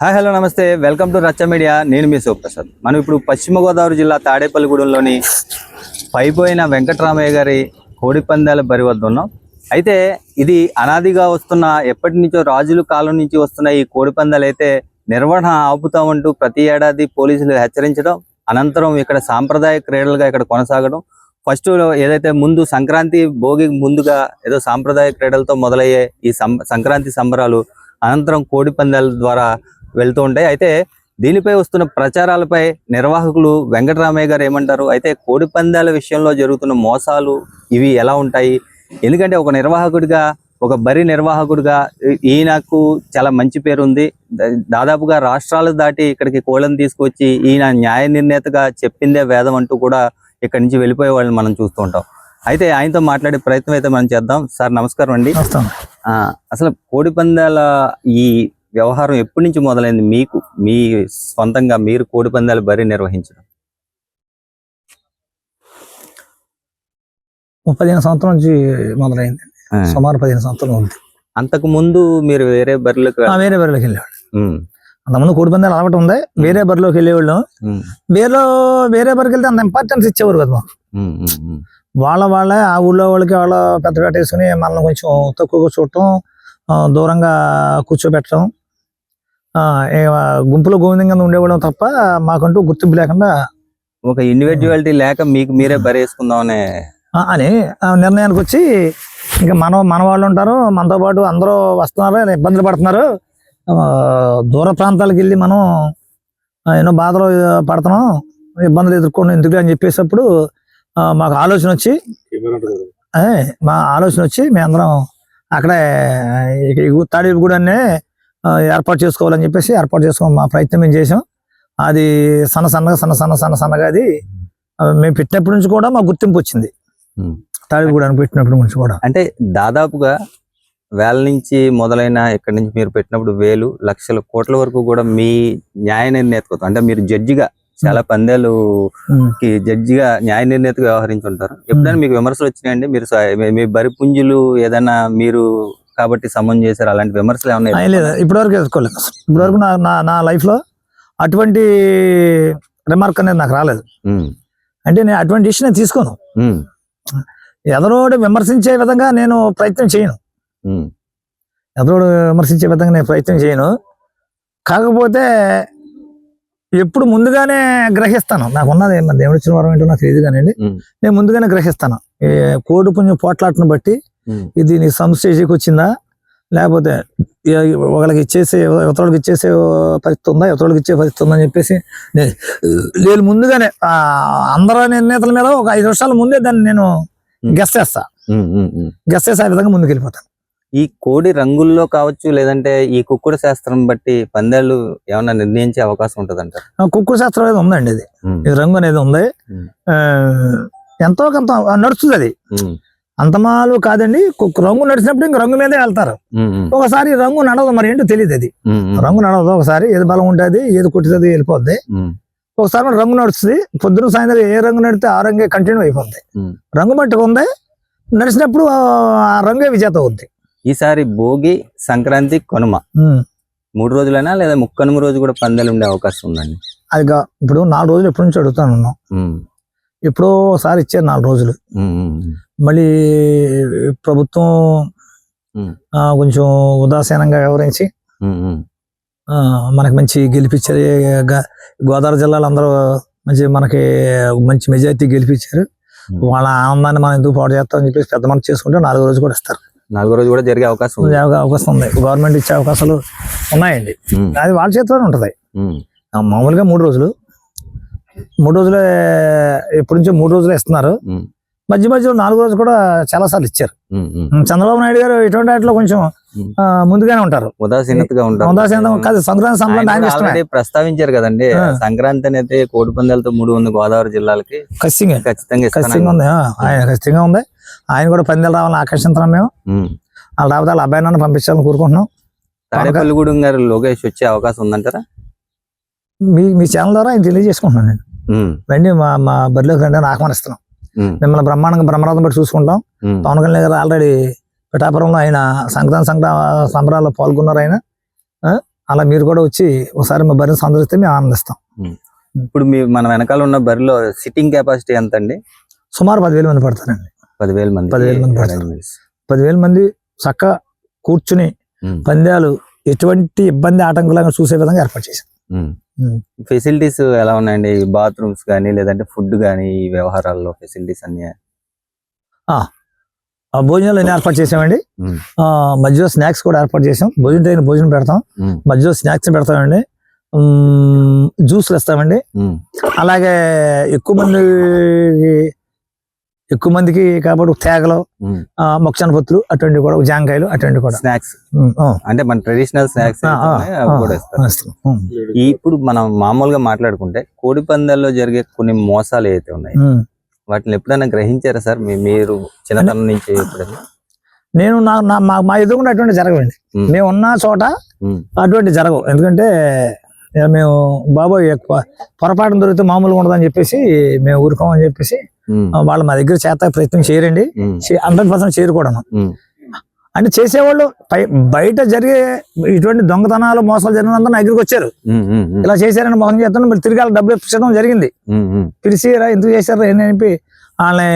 Hi hello నమస్తే welcome to రచ్చ media. నేను మీ శివప్రసాద్. మనం ఇప్పుడు పశ్చిమ గోదావరి జిల్లా తాడేపల్లిగూడెంలోని పైపోయిన వెంకటరామయ్య గారి కోడి పందాల బరి వద్ద ఉన్నాం. అయితే ఇది అనాదిగా వస్తున్న ఎప్పటి నుంచో రాజుల కాలం నుంచి వస్తున్న ఈ కోడి పందాలు అయితే నిర్వహణ ఆపుతామంటూ ప్రతి ఏడాది పోలీసులు హెచ్చరించడం, అనంతరం ఇక్కడ సాంప్రదాయ క్రీడలుగా ఇక్కడ కొనసాగడం. ఫస్ట్ ఏదైతే ముందు సంక్రాంతి భోగి ముందుగా ఏదో సాంప్రదాయ క్రీడలతో మొదలయ్యే ఈ సంక్రాంతి సంబరాలు అనంతరం కోడి పందాల ద్వారా వెళ్తూ ఉంటాయి. అయితే దీనిపై వస్తున్న ప్రచారాలపై నిర్వాహకులు వెంకటరామయ్య గారు ఏమంటారు, అయితే కోడి పందాల విషయంలో జరుగుతున్న మోసాలు ఇవి ఎలా ఉంటాయి, ఎందుకంటే ఒక నిర్వాహకుడిగా ఒక బరి నిర్వాహకుడిగా ఈయనకు చాలా మంచి పేరు ఉంది. దాదాపుగా రాష్ట్రాలు దాటి ఇక్కడికి కోళ్ళను తీసుకొచ్చి ఈయన న్యాయ నిర్ణేతగా చెప్పిందే వేదం అంటూ కూడా ఇక్కడి నుంచి వెళ్ళిపోయే వాళ్ళని మనం చూస్తూ ఉంటాం. అయితే ఆయనతో మాట్లాడే ప్రయత్నం అయితే మనం చేద్దాం. సార్ నమస్కారం అండి. అసలు కోడి పందాల ఈ వ్యవహారం ఎప్పటి నుంచి మొదలైంది మీకు, మీ సొంతంగా మీరు కోడి పందాలు బరి నిర్వహించడం? 15 సంవత్సరం నుంచి మొదలైంది. సుమారు 15 సంవత్సరం ఉంది. అంతకు ముందు మీరు వేరే బరిలోకి వెళ్ళేవాడు. అంతకుముందు కోడి పందాలు అలవాటు ఉంది. వేరే బరిలోకి వెళ్ళేవాళ్ళం. వేరే బరికి వెళ్తే అంత ఇంపార్టెన్స్ ఇచ్చేవారు కదా మాకు. వాళ్ళే ఆ ఊళ్ళో వాళ్ళకి వాళ్ళ పెద్ద పెట్టేసుకుని మనల్ని కొంచెం తక్కువగా చూడటం, దూరంగా కూర్చోబెట్టడం, గుంపులో గోవిందంగా ఉండేవాళ్ళం తప్ప మాకంటూ గుర్తింపు లేకుండా, ఒక ఇండివిజువాలిటీ లేక మీకు మీరే బరేసుకుందామనే అని నిర్ణయానికి వచ్చి, ఇంకా మన వాళ్ళు ఉంటారు, మనతో పాటు అందరూ వస్తున్నారు, ఇబ్బందులు పడుతున్నారు, దూర ప్రాంతాలకు వెళ్ళి మనం ఎన్నో బాధలు పడుతున్నాం, ఇబ్బందులు ఎదుర్కోండి ఎందుకు అని చెప్పేటప్పుడు మాకు ఆలోచన వచ్చి మేమందరం అక్కడే తాడేపల్లిగూడెంనే ఏర్పాటు చేసుకోవాలని చెప్పేసి మా ప్రయత్నం మేము చేసాం. అది సన్నగా అది మేము పెట్టినప్పటి నుంచి కూడా మాకు గుర్తింపు వచ్చింది. తాడేపల్లిగూడెం పెట్టినప్పటి నుంచి కూడా, అంటే దాదాపుగా వేల నుంచి మొదలైన ఇక్కడి నుంచి మీరు పెట్టినప్పుడు వేలు లక్షల కోట్ల వరకు కూడా మీ న్యాయ నిర్ణేత, అంటే మీరు జడ్జిగా చాలా పందేలు జడ్జిగా న్యాయ నిర్ణేతగా వ్యవహరించుంటారు. ఎప్పుడైనా మీకు విమర్శలు వచ్చినాయండి? మీరు మీ బరి పుంజులు ఏదైనా మీరు కాబట్టి సమన్ చేశారు, అలాంటి విమర్శలు ఏమన్నా? లేదా, ఇప్పటివరకు ఎదుర్కోలేదు. ఇప్పటివరకు నా లైఫ్ లో అటువంటి రిమార్క్ అనేది నాకు రాలేదు. అంటే నేను అటువంటి డిసిషన్ తీసుకోను. ఎదరోడు విమర్శించే విధంగా నేను ప్రయత్నం చేయను. కాకపోతే ఎప్పుడు ముందుగానే గ్రహిస్తాను. నాకున్నది దేవుడు ఇచ్చిన వరం ఏంటో నాకు తెలియదు కానివ్వండి, నేను ముందుగానే గ్రహిస్తాను. కోడి పుంజు పోట్లాటను బట్టి ఇది నీ సంస్టేజ్కి వచ్చిందా, లేకపోతే ఒకళ్ళకి ఇతరులకు ఇచ్చేసే పరిస్థితి ఉందా, ఇతరులకు ఇచ్చే పరిస్థితి ఉందని చెప్పేసి నేను ముందుగానే అందరూ నిర్ణేతల మీద ఒక 5 నిమిషాల ముందే దాన్ని నేను గెస్ చేసి ఆ విధంగా ముందుకు వెళ్ళిపోతాను. ఈ కోడి రంగుల్లో కావచ్చు, లేదంటే ఈ కుక్కుడు శాస్త్రం బట్టి పందాలు ఏమన్నా నిర్ణయించే అవకాశం ఉంటుంది అంటారు? కుక్కుడు శాస్త్రం అనేది ఉందండి. ఇది రంగు అనేది ఉంది, ఎంతో కొంత నడుస్తుంది. అది అంతమాలు కాదండి. రంగు నడిచినప్పుడు ఇంక రంగు మీదే వెళ్తారు. ఒకసారి రంగు నడవదు, మరి ఏంటో తెలియదు. అది రంగు నడవదు. ఒకసారి ఏది బలం ఉంటుంది, ఏది కొట్టిది వెళ్ళిపోద్ది. ఒకసారి రంగు నడుస్తుంది. పొద్దున సాయంత్రం ఏ రంగు నడితే ఆ రంగే కంటిన్యూ అయిపోద్ది. రంగు మట్టుకు ఉంది, నడిచినప్పుడు ఆ రంగే విజేత అవుద్ది. ఈసారి భోగి, సంక్రాంతి, కనుమ 3 రోజులైనా లేదా ముక్కనుమ రోజు కూడా పందాలు ఉండే అవకాశం ఉందండి? అది ఇప్పుడు 4 రోజులు ఎప్పటి నుంచి అడుగుతాను. ఎప్పుడో ఒకసారి ఇచ్చారు 4 రోజులు. మళ్ళీ ప్రభుత్వం కొంచెం ఉదాసీనంగా వ్యవహరించి మనకి మంచి గెలిపించారు. గోదావరి జిల్లాలో అందరూ మనకి మంచి మెజారిటీ గెలిపించారు. వాళ్ళ ఆనందాన్ని మనం ఎందుకు పాటు చేస్తామని చెప్పేసి పెద్ద మనసు చేసుకుంటే 4వ రోజు కూడా ఇస్తారు. 4వ రోజు కూడా జరిగే అవకాశం ఉంది. గవర్నమెంట్ ఇచ్చే అవకాశాలు ఉన్నాయండి. అది వాళ్ళ చేతిలోనే ఉంటది. మామూలుగా 3 రోజులు ఎప్పటి నుంచో 3 రోజులు ఇస్తున్నారు. మధ్యలో 4 రోజులు కూడా చాలా సార్లు ఇచ్చారు. చంద్రబాబు నాయుడు గారు ఇటువంటి వాటిలో కొంచెం ముందుగానే ఉంటారు, ఉదాసీనతగా ఉంటారు. కాదు, సంక్రాంతి సంబరాలు ప్రస్తావించారు కదండి. సంక్రాంతి అనేది కోడి పందాలతో 300 గోదావరి జిల్లాలకి ఖచ్చితంగా ఉంది. ఆయన ఖచ్చితంగా ఉంది. ఆయన కూడా పందాలు రావాలని ఆకర్షిస్తున్నాం మేము. వాళ్ళు రాకపోతే వాళ్ళ అబ్బాయిని పంపించాలని కోరుకుంటున్నాం. తాడేపల్లిగూడెం గారు లోకేష్ వచ్చే అవకాశం ఉందంటారా? మీ ఛానల్ ద్వారా ఆయన తెలియజేసుకుంటున్నాను. నేను రండి, మా బరిలోకి రండి అని ఆహ్వానిస్తున్నాం. మిమ్మల్ని బ్రహ్మరథం బట్టి చూసుకుంటాం. పవన్ కళ్యాణ్ గారు ఆల్రెడీ పిఠాపురంలో ఆయన సంక్రాంతి సంబరాల్లో పాల్గొన్నారు. ఆయన అలా మీరు కూడా వచ్చి ఒకసారి మా బరిని సందర్శిస్తే మేము ఆనందిస్తాం. ఇప్పుడు మన వెనకాల ఉన్న బరిలో సిట్టింగ్ కెపాసిటీ ఎంత అండి? సుమారు 10,000 మంది పడతారండి. 10,000 మంది 10,000 మంది పడతారు. 10,000 మంది చక్కగా కూర్చుని పందాలు ఎటువంటి ఇబ్బంది ఆటంకులంగా చూసే విధంగా ఏర్పాటు చేశాం. ఫెసిలిటీస్ ఎలా ఉన్నాయండి? బాత్రూమ్స్ కానీ లేదంటే ఫుడ్ కానీ ఈ వ్యవహారాల్లో ఫెసిలిటీస్ అన్ని భోజనాలు అన్ని ఏర్పాటు చేసామండి. మధ్యలో స్నాక్స్ కూడా ఏర్పాటు చేసాం. భోజనం టైం భోజనం పెడతాం, మధ్యలో స్నాక్స్ పెడతామండి, జ్యూస్లు ఇస్తామండి. అలాగే ఎక్కువ మందికి కాబట్టి తేగలు, మొక్కజొన్న పొత్తులు అటువంటి కూడా, జాంకాయలు అటువంటి కూడా స్నాక్స్ అంటే మన ట్రెడిషనల్ స్నాక్స్ ఇప్పుడు మనం మామూలుగా మాట్లాడుకుంటే కోడి పందాల్లో జరిగే కొన్ని మోసాలు ఏవైతే ఉన్నాయి వాటిని ఎప్పుడైనా గ్రహించారా సార్ మీరు చిన్నతనం నుంచి? ఎప్పుడైనా నేను మా ఎదుగుండా అటువంటి జరగవండి. మేము ఉన్న చోట అటువంటి జరగవు. ఎందుకంటే మేము బాబోయ్ పొరపాటున దొరికితే మామూలుగా ఉండదని చెప్పేసి మేము ఊరుకోమని చెప్పేసి వాళ్ళు మా దగ్గర చేత ప్రయత్నం చేయరండి. 100% చేయకూడను. అంటే చేసేవాళ్ళు బయట జరిగే ఇటువంటి దొంగతనాలు మోసాలు జరిగినందుకు నా దగ్గరికి వచ్చారు. ఇలా చేశారని మోసం చేస్తాను, మీరు తిరిగి డబ్బులు ఇప్పించడం జరిగింది. పిలిచి ఎందుకు చేశారు అని చెప్పి వాళ్ళని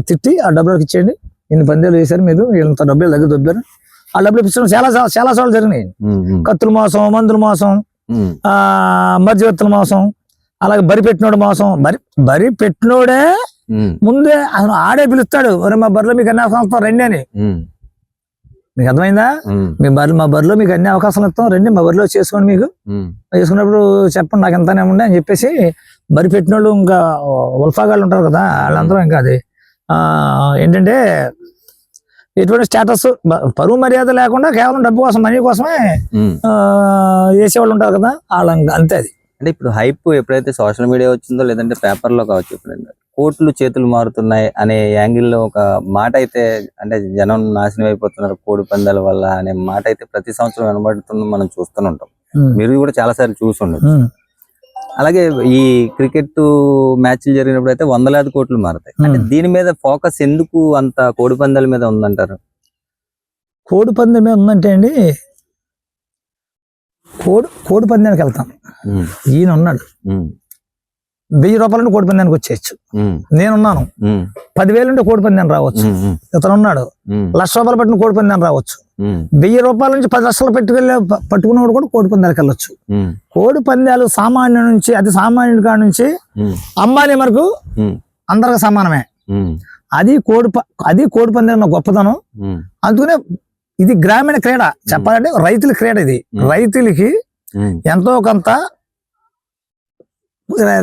తిట్టి ఆ డబ్బులకు ఇచ్చేయండి, ఇన్ని పందేలు వేశారు, మీరు ఇంత డబ్బులు దగ్గర దొబ్బారు, ఆ డబ్బులు ఇప్పించడం చాలా సార్లు జరిగినాయి. కత్తుల మోసం, మందుల మోసం, మధ్యవర్తుల మోసం, అలాగే బరి పెట్టినోడు మోసం. బరి పెట్టినోడే ముందే అసలు ఆడే పిలుస్తాడు, మా బరిలో మీకు అన్ని అవకాశాలు రండి అని. మీకు అర్థమైందా? మా బరిలో మీకు అన్ని అవకాశాలు ఇస్తాం, రండి మా బరిలో చేసుకోండి, మీకు చేసుకున్నప్పుడు చెప్పండి నాకు ఎంతనే ఉండే అని చెప్పేసి బరి పెట్టినోళ్ళు ఇంకా ఉల్ఫాగాళ్ళు ఉంటారు కదా, వాళ్ళందరూ ఇంకా అది ఏంటంటే ఎటువంటి స్టేటస్ పరువు మర్యాద లేకుండా కేవలం డబ్బు కోసం, మనీ కోసమే చేసేవాళ్ళు ఉంటారు కదా, వాళ్ళ అంతే. అది అంటే ఇప్పుడు హైప్ ఎప్పుడైతే సోషల్ మీడియా వచ్చిందో లేదంటే పేపర్లో కావచ్చు, ఎప్పుడైనా కోట్లు చేతులు మారుతున్నాయి అనే యాంగిల్లో ఒక మాట అయితే, అంటే జనం నాశనం అయిపోతున్నారు కోడి పందాల వల్ల అనే మాట అయితే ప్రతి సంవత్సరం వినబడుతుంది, మనం చూస్తూనే ఉంటాం. మీరు కూడా చాలా సార్లు చూసుండొచ్చు. అలాగే ఈ క్రికెట్ మ్యాచ్లు జరిగినప్పుడు అయితే 100,000 కోట్లు మారుతాయి. అంటే దీని మీద ఫోకస్ ఎందుకు అంత కోడి పందాల మీద ఉందంటారు? కోడి పందెం మీద ఉందంటే అండి, కోడి పందానికి వెళ్తాం, ఈయన ఉన్నాడు, 1000 రూపాయలు కోడి పందానికి వచ్చేయచ్చు. నేనున్నాను, 10,000 ఉంటే కోడి పందాన్ని రావచ్చు. ఇతను ఉన్నాడు, 1,00,000 రూపాయలు పట్టిన కోడి పందాన్ని రావచ్చు. 1000 రూపాయల నుంచి 10 లక్షలు పట్టుకున్నవాడు కూడా కోడి పందాలకు వెళ్ళొచ్చు. కోడి పందాలు సామాన్యుడి నుంచి, అతి సామాన్యుడి కాడ నుంచి అంబానీ వరకు అందరికి సమానమే. అది కోడి పందాల గొప్పతనం. అందుకనే ఇది గ్రామీణ క్రీడ, చెప్పాలంటే రైతుల క్రీడ. ఇది రైతులకి ఎంతో కొంత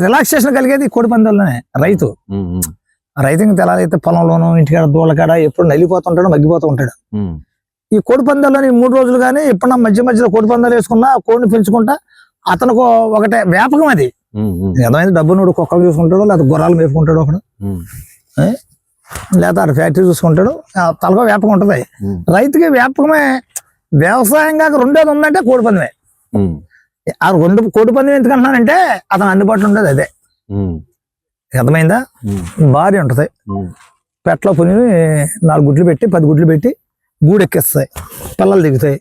రిలాక్సేషన్ కలిగేది కోడి పందాల్లోనే. రైతుకి తెలాలైతే పొలంలోనూ ఇంటికాడ దూళ్ళకాడ ఎప్పుడు నలిగిపోతుంటాడు, మగ్గిపోతూ ఉంటాడు. ఈ కోడి పందాల్లోని 3 రోజులు కానీ ఎప్పుడన్నా మధ్యలో కోడి పందాలు వేసుకున్నా, కోడిని పెంచుకుంటా అతనికి ఒకటే వ్యాపకం. అది ఏదైనా డబ్బు నోడు కుక్కలు చూసుకుంటాడు, లేకపోతే గుర్రాలు మేపుకుంటాడు ఒకడు, లేదా అటు ఫ్యాక్టరీ చూసుకుంటాడు, తలకో వ్యాపకం ఉంటుంది. రైతుకి వ్యాపకమే. వ్యవసాయంగా రెండోది ఉందంటే కోడి పందమే. ఆ కోడి పందెం ఎందుకంటున్నానంటే అతను అందుబాటులో ఉండేది అదే. అర్థమైందా? భార్య ఉంటది, పెట్లో పుని 4 గుడ్లు పెట్టి 10 గుడ్లు పెట్టి గూడెక్కిస్తాయి, పిల్లలు దిగుతాయి,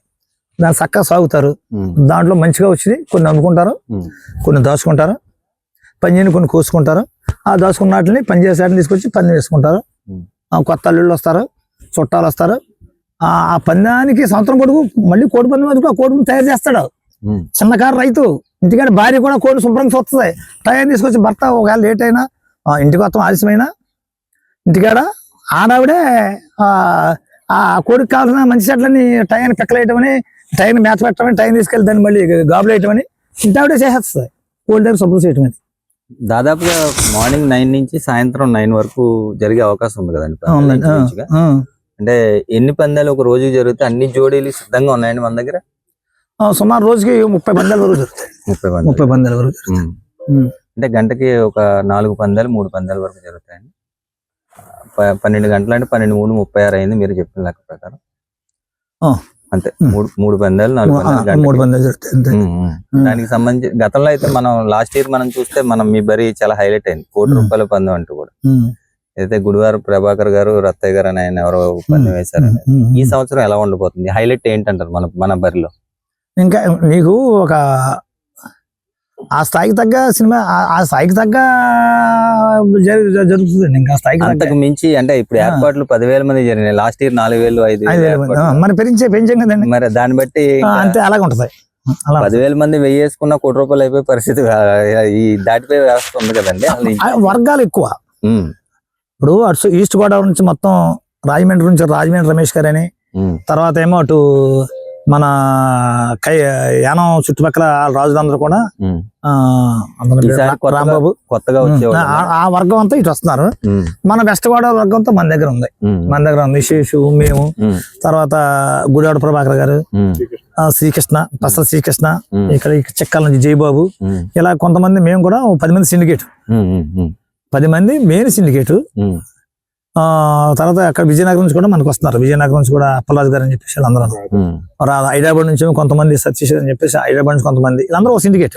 దాన్ని చక్కగా సాగుతారు. దాంట్లో మంచిగా వచ్చి కొన్ని అమ్ముకుంటారు, కొన్ని దాచుకుంటారు, పంజీని కొన్ని కోసుకుంటారు. ఆ దాచుకున్న వాటిని పని చేసేటిని తీసుకొచ్చి పందెం వేసుకుంటారు. కొత్త అల్లుళ్ళు వస్తారు, చుట్టాలు వస్తారు. ఆ పందానికి సంవత్సరం పొడుగు మళ్ళీ కోడి పందెం వరకు ఆ కోడిని తయారు చేస్తాడు చిన్నకారు రైతు. ఇంటికాడ భార్య కూడా కోడి శుభ్రంగా వస్తుంది, టైం తీసుకొచ్చి భర్త ఒకవేళ లేట్ అయినా, ఇంటికి మొత్తం ఆలస్యమైనా ఇంటికాడ ఆడావిడే ఆ కోడికి కావాల్సిన మంచి చెట్లని టైంని పిక్కలేయటమని, టైం మేత పెట్టమని, టైం తీసుకెళ్ళి దాన్ని మళ్ళీ గాబులు వేయటమని ఇంటి ఆవిడే చేసేస్తుంది. కోడి దగ్గర శుభ్రం చేయటం అది దాదాపుగా మార్నింగ్ 9 నుంచి సాయంత్రం 9 వరకు జరిగే అవకాశం ఉంది కదండి. అంటే ఎన్ని పందాలు ఒక రోజు జరిగితే అన్ని జోడీలు సిద్ధంగా ఉన్నాయండి మన దగ్గర? సుమారు రోజుకి 30 పందాల వరకు జరుగుతాయి. 30 పందాల వరకు జరుగుతాయి. అంటే గంటకి ఒక 4 పందాలు 3 పందాల వరకు జరుగుతాయండి. 12 గంటలు అంటే 12 3 36 అయింది మీరు చెప్పిన లెక్క ప్రకారం. అంతే, 3 పందాలు 4 పందాలు జరుగుతాయి. దానికి సంబంధించి గతంలో అయితే మనం లాస్ట్ ఇయర్ మనం చూస్తే మీ బరి చాలా హైలైట్ అయింది, ₹1,00,00,000 పందెం అంటూ కూడా. అయితే గుడివారు ప్రభాకర్ గారు, రత్తయ్య గారు అని ఆయన ఎవరో పందెం వేశారని. ఈ సంవత్సరం ఎలా ఉండబోతుంది? హైలైట్ ఏంటంటారు మన బరిలో? ఇంకా నీకు ఒక ఆ స్థాయికి తగ్గ సినిమా ఆ స్థాయికి తగ్గ జరుగుతుంది. ఇంకా స్థాయికి తగ్గ అంతకు మించి అంటే ఇప్పుడు ఏర్పాట్లు 10,000 మంది జరిగినాయి. లాస్ట్ ఇయర్ 4,000, 5,000 మనం పెంచాం కదండి. మరి దాన్ని బట్టి అంతే అలాగే ఉంటది. 10,000 మంది వెయ్యేసుకున్న ₹1,00,00,000 అయిపోయే పరిస్థితి ఈ దాటిపోయే వ్యవస్థ ఉంది కదండి. వర్గాలు ఎక్కువ. ఇప్పుడు అటు ఈస్ట్ గోదావరి నుంచి మొత్తం రాజమండ్రి నుంచి రాజమండ్రి రమేష్ గారు అని, తర్వాత ఏమో అటు మన యానం చుట్టుపక్కల రాజులందరూ కూడా రాంబాబు కొత్తగా ఆ వర్గం అంతా ఇటు వస్తున్నారు. మన వెస్ట్ గోదావరి వర్గం అంతా మన దగ్గర ఉంది. శేషు, మేము, తర్వాత గుడివాడ ప్రభాకర్ గారు, శ్రీకృష్ణ, పసల శ్రీకృష్ణ, ఇక్కడ చిక్కల నుంచి జయబాబు, ఇలా కొంతమంది మేము కూడా 10 మంది సిండికేట్, 10 మంది మెయిన్ సిండికేట్. తర్వాత అక్కడ విజయనగరం నుంచి కూడా మనకు వస్తున్నారు. విజయనగరం నుంచి కూడా అప్పలరాజు గారు అని చెప్పేసి అందరూ, హైదరాబాద్ నుంచి కొంతమంది సతీష్ అని చెప్పేసి హైదరాబాద్ నుంచి కొంతమంది, వీళ్ళందరూ ఒక సిండికేట్.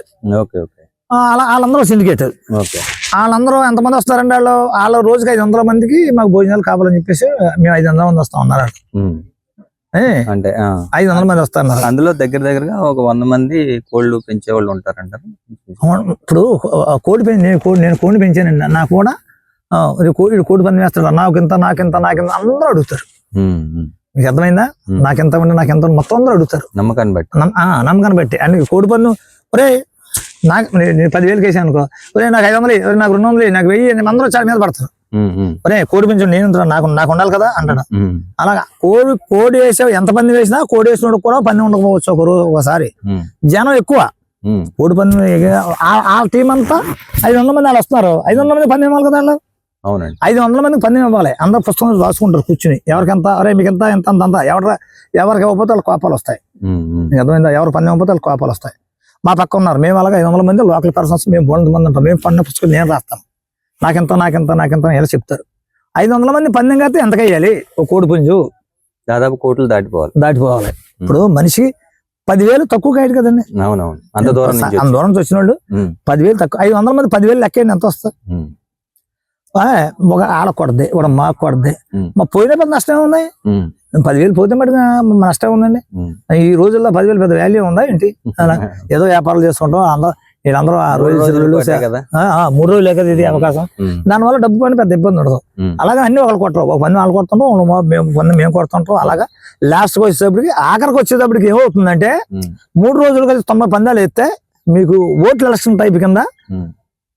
వాళ్ళందరూ సిండికేట్. వాళ్ళందరూ ఎంతమంది వస్తారండి? వాళ్ళు రోజుకి 500 మందికి మాకు భోజనాలు కావాలని చెప్పేసి మేము 500 మంది వస్తా ఉన్నారు. అంటే 500 మంది వస్తున్నారు. అందులో దగ్గరగా ఒక 100 మంది కోళ్ళు పెంచేవాళ్ళు ఉంటారంటారు. ఇప్పుడు నేను కోడిని పెంచానండి. నాకు కూడా కోడి పందెం వేస్తాడు, నాకింత అందరూ అడుగుతారు. మీకు అర్థమైందా? నాకెంత మొత్తం అందరూ అడుగుతారు నమ్మకాన్ని బట్టి. అని కోడి పందెం, ఒరే నాకు 10,000 వేసాను అనుకో, ఒరే నాకు 500, నాకు 200, నాకు 1000, అందరూ చాలా మీద పడతారు. ఒరే కోడి పెంచు, నేను నాకు ఉండాలి కదా అంటాడు. అలాగా కోడి వేసావు, ఎంత పందెం వేసినా కోడి వేసినోడు కూడా పందెం ఉండకపోవచ్చు ఒకసారి. జనం ఎక్కువ కోడి పందెం. ఆ టీం అంతా 500 మంది వాళ్ళు వస్తున్నారు. 500 మంది పందెం ఇవ్వాలి కదా వాళ్ళు. 500 మందికి పందెం ఇవ్వాలి. అందరూ పుస్తకం రాసుకుంటారు కూర్చుని, ఎవరికెంత, అరే మీకు ఎంత ఎవరికి ఇవ్వకపోతే వాళ్ళకి కోపాలు వస్తాయి. అర్థమైందా? ఎవరు పందెం ఇవ్వకపోతే వాళ్ళకి కోపాలు వస్తాయి. మా పక్క ఉన్నారు, మేము అలాగే 500 మంది లోకల్ పర్సన్స్, మేము 200 మంది ఉంటాం. మేము పండిన పుస్తకం నేను రాస్తాను, నాకెంత ఎలా చెప్తారు. 500 మంది పందెం కాస్తే ఎంత వేయాలి? ఒక కోడి పుంజు దాదాపు కోట్లు దాటిపోవాలి. ఇప్పుడు మనిషి 10,000 తక్కువ కాయడు కదండి. అంత దూరం నుంచి వచ్చిన వాళ్ళు 10,000 తక్కువ. 500 మంది 10,000 లెక్క ఎంత వస్తుంది? ఒక ఆడ కొడద్ది, ఒక మాకు కొడద్ది. మా పోయిన పెద్ద నష్టం ఉన్నాయి. 10,000 పోతే మటుకు నష్టం ఉందండి. ఈ రోజుల్లో 10,000 పెద్ద వాల్యూ ఉందా ఏంటి? అలా ఏదో వ్యాపారాలు చేసుకుంటాం. వీళ్ళందరూ 3 రోజులు లేక ఇది అవకాశం. దానివల్ల డబ్బు పని పెద్ద ఇబ్బంది ఉండదు. అలాగే అన్ని ఒకళ్ళు కొట్టరు, ఒక పని వాళ్ళు కొడుతుంటాం, మేము కొడుతుంటాం. అలాగా లాస్ట్కి వచ్చేటప్పటికి, ఆఖరికి వచ్చేటప్పటికి ఏమవుతుందంటే 3 రోజులు కలిసి 90 పందాలు వేస్తే మీకు ఓట్ల ఎలక్షన్ టైప్ కింద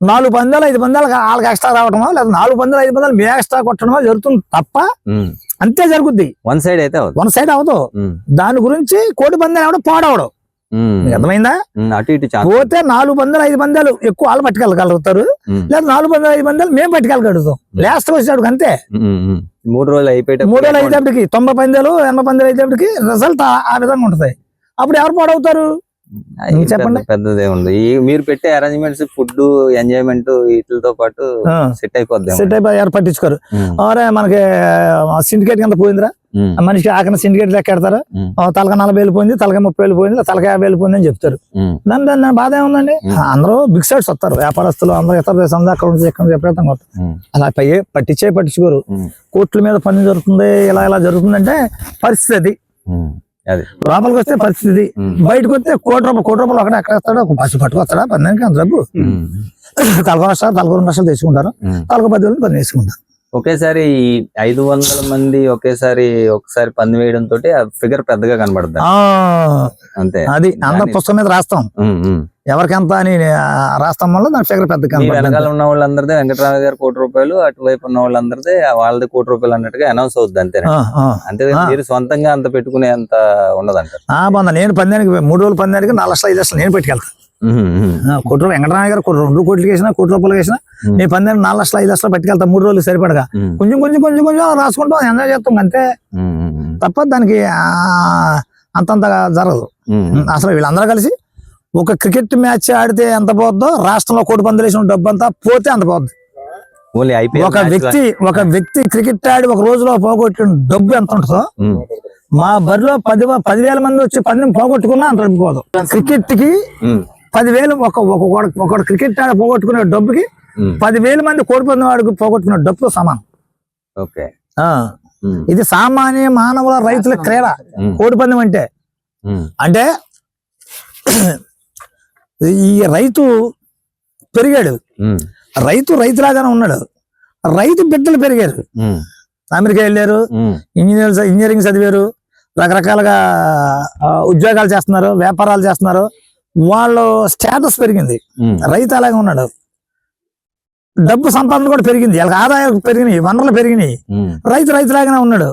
4 పందాలు 5 పందాలు వాళ్ళకి ఎక్స్ట్రా రావటమో, లేదా 4 పందాలు 5 పందాలు మేము ఎక్స్ట్రా కొట్టడమో జరుగుతుంది తప్ప అంతే జరుగుద్ది. వన్ సైడ్ అవుతావు. దాని గురించి కోడి పందాలు ఎవడో పాడవడం. అర్థమైందా? పోతే 4 పందాలు 5 పందాలు ఎక్కువ వాళ్ళు పట్టుకెళ్ళగలుగుతారు, లేదా 4 పందాలు 5 పందాలు మేము పట్టుకెళ్ళగలుగుతాం. లాస్ట్ వచ్చేటప్పుడు అంతే. 3 రోజులు అయిపోయేటప్పటికి 90 పందాలు 80 పందాలు అయితేప్పటికి రిజల్ట్ ఆ విధంగా ఉంటుంది. అప్పుడు ఎవరు పాడవుతారు? చెప్పండి. పెద్దదే ఉంది. మీరు పెట్టే అరేంజ్మెంట్స్, ఫుడ్, ఎంజాయ్మెంట్ వీటితో పాటు సెట్ అయిపోయి ఎవరు పట్టించుకోరు. అరే మనకి సిండికేట్ కింద పోయిందిరా, మనిషికి ఆఖరి సిండికేట్ లెక్క ఎడతారు. తలక 40,000 పోయింది, తలక 30,000 పోయింది, తలక 50,000 పోయింది అని చెప్తారు. దాని బాధ ఏముందండి? అందరూ బిగ్ సైడ్స్ వస్తారు, వ్యాపారస్తులు అందరూ ఇతర దేశం అక్కడ నుంచి ఇక్కడ నుంచి ఎప్పుడైతే వస్తారు. అలా పట్టించుకోరు. కోట్ల మీద పని జరుగుతుంది, ఇలా జరుగుతుందంటే పరిస్థితి అది. లోపలికి వస్తే పరిస్థితి, బయటకు వస్తే ₹1,00,00,000 ఒకటే ఎక్కడ వస్తాడు? ఒక బస్సు పట్టుకొస్తాడా? పందానికి అంత డబ్బు. తలక 2 లక్షలు తెచ్చుకుంటారు, తలక 10,000 పని వేసుకుంటారు. ఒకేసారి 500 మంది ఒకసారి పంది వేయడం తోటి ఆ ఫిగర్ పెద్దగా కనబడుతుంది అంతే. అది అందరం పుస్తకం మీద రాస్తాం, ఎవరికెంత అని రాస్తాం వల్ల దాని ఫిగర్ పెద్దగా. వెనకాల ఉన్న వాళ్ళందరిదే వెంకటరామయ్య గారు ₹1,00,00,000, అటువైపు ఉన్న వాళ్ళందరిదే వాళ్ళది ₹1,00,00,000 అన్నట్టుగా అనౌన్స్ అవుద్ది అంతే. అంతే, మీరు సొంతంగా అంత పెట్టుకునే అంత ఉండదంటారు. బాగుంది. నేను పందానికి 3 రోజులు పందానికి 4,05,00,000 నేను పెట్టుకెళ్తాను. ₹1,00,00,000 వెంకటరామయ్య గారు 2 కోట్లకి వేసినా ₹1,00,00,000 వేసినా నేను పందానికి 4,05,00,000 పెట్టుకెళ్తాను. 3 రోజులు సరిపడగా కొంచెం రాసుకుంటాం, ఎంజాయ్ చేస్తాం అంతే తప్ప దానికి అంతంత జరగదు. అసలు వీళ్ళందరూ కలిసి ఒక క్రికెట్ మ్యాచ్ ఆడితే ఎంత పోద్దో, రాష్ట్రంలో కోటి పందాలు వేసిన డబ్బు అంతా పోతే అంత పోద్ది. ఒక వ్యక్తి క్రికెట్ ఆడి ఒక రోజులో పోగొట్టిన డబ్బు ఎంత ఉంటుందో, మా బరిలో 10,000 మంది వచ్చి పందెం పోగొట్టుకున్నా అంత డబ్బు పోదు. క్రికెట్ కి 10,000 ఒక క్రికెట్ ఆడి పోగొట్టుకునే డబ్బుకి 10,000 మంది కోడి పందెం ఆడికి పోగొట్టుకునే డబ్బుతో సమానం. ఇది సామాన్య మానవుల రైతుల క్రీడ కోడి పందెం అంటే ఈ రైతు పెరిగాడు, రైతులాగానే ఉన్నాడు, రైతు బిడ్డలు పెరిగారు, అమెరికా వెళ్ళారు, ఇంజనీరింగ్ చదివారు, రకరకాలుగా ఉద్యోగాలు చేస్తున్నారు, వ్యాపారాలు చేస్తున్నారు, వాళ్ళు స్టేటస్ పెరిగింది. రైతు అలాగే ఉన్నాడు, డబ్బు సంపాదన కూడా పెరిగింది, వాళ్ళకి ఆదాయాలు పెరిగినాయి, వనరులు పెరిగినాయి, రైతులాగానే ఉన్నాడు.